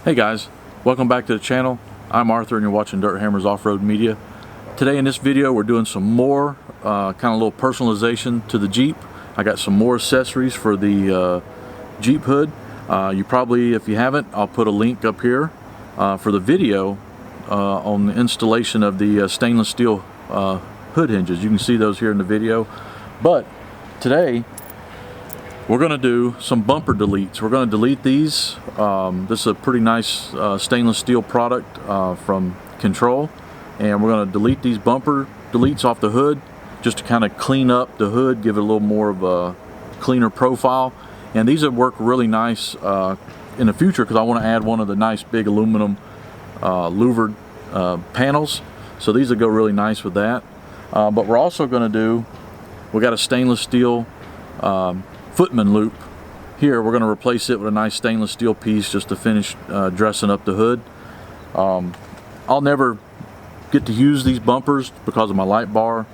Hey guys, welcome back to the channel. I'm Arthur and you're watching Dirt Hammers Off-Road Media. Today in this video we're doing some more kind of little personalization to the Jeep. I got some more accessories for the Jeep hood. You probably, if you haven't, I'll put a link up here for the video on the installation of the stainless steel hood hinges. You can see those here in the video. But today we're going to do some bumper deletes. We're going to delete these. This is a pretty nice stainless steel product from Kentrol, and we're going to delete these bumper deletes off the hood just to kind of clean up the hood, give it a little more of a cleaner profile. And these would work really nice in the future because I want to add one of the nice big aluminum louvered panels. So these would go really nice with that. But we're also going to do, we got a stainless steel footman loop here. We're going to replace it with a nice stainless steel piece just to finish dressing up the hood. I'll never get to use these bumpers because of my light bar.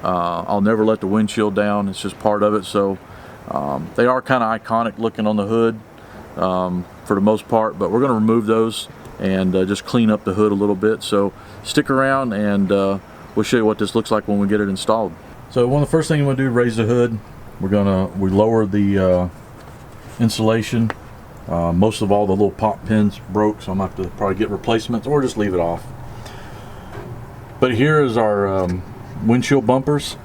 I'll never let the windshield down. It's just part of it. So they are kind of iconic looking on the hood for the most part, but we're going to remove those and just clean up the hood a little bit. So stick around and we'll show you what this looks like when we get it installed. So one of the first things we're going to do is raise the hood. We lower the insulation. Most of all the little pop pins broke, so I'm going to have to probably get replacements or just leave it off. But here is our windshield bumpers.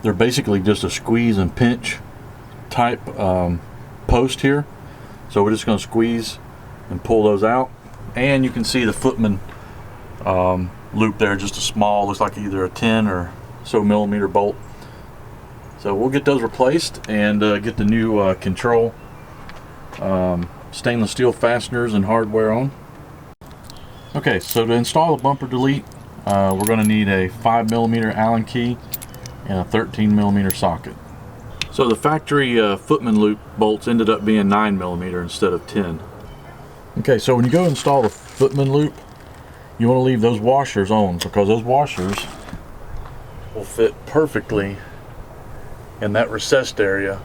They're basically just a squeeze and pinch type post here. So we're just going to squeeze and pull those out. And you can see the footman loop there, just a small, looks like either a 10 or so millimeter bolt. So we'll get those replaced and get the new Kentrol stainless steel fasteners and hardware on. Okay, so to install the bumper delete, we're going to need a 5mm Allen key and a 13mm socket. So the factory footman loop bolts ended up being 9mm instead of 10. Okay, so when you go install the footman loop, you want to leave those washers on because those washers will fit perfectly in that recessed area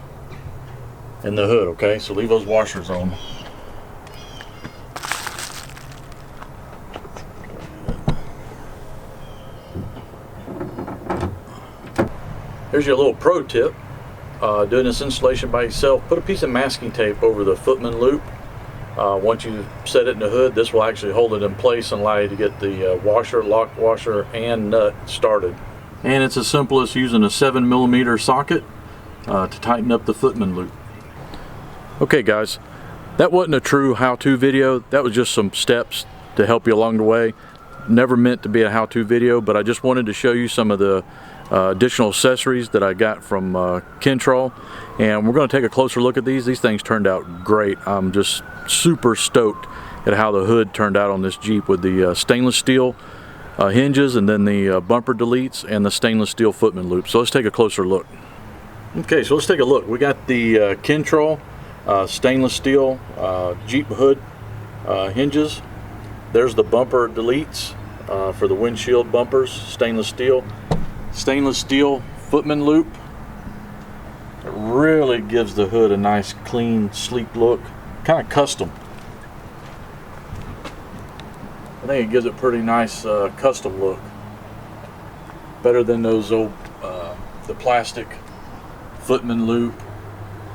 in the hood. Okay, so leave those washers on. Here's your little pro tip. Doing this installation by yourself, put a piece of masking tape over the footman loop. Once you set it in the hood, this will actually hold it in place and allow you to get the washer, lock washer, and nut started. And it's as simple as using a 7mm socket to tighten up the footman loop. Okay guys, that wasn't a true how-to video. That was just some steps to help you along the way. Never meant to be a how-to video, but I just wanted to show you some of the additional accessories that I got from Kentrol. And we're going to take a closer look at these. These things turned out great. I'm just super stoked at how the hood turned out on this Jeep with the stainless steel hinges and then the bumper deletes and the stainless steel footman loop. So let's take a closer look. Okay, so let's take a look. We got the Kentrol stainless steel Jeep hood hinges. There's the bumper deletes for the windshield bumpers, stainless steel footman loop. It really gives the hood a nice clean, sleek look, kind of custom. I think it gives it a pretty nice custom look. Better than those old the plastic footman loop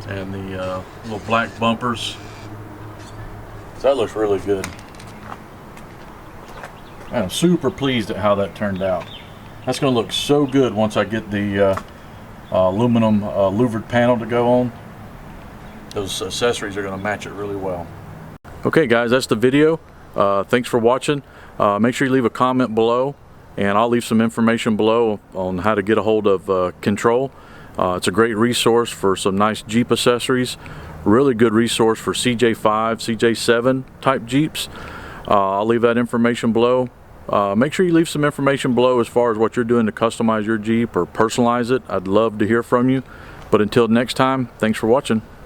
and the little black bumpers. So that looks really good. I'm super pleased at how that turned out. That's going to look so good once I get the aluminum louvered panel to go on. Those accessories are going to match it really well. Okay guys, that's the video. Thanks for watching. Make sure you leave a comment below, and I'll leave some information below on how to get a hold of Kentrol. It's a great resource for some nice Jeep accessories. Really good resource for CJ5, CJ7 type Jeeps. I'll leave that information below. Make sure you leave some information below as far as what you're doing to customize your Jeep or personalize it. I'd love to hear from you. But until next time, thanks for watching.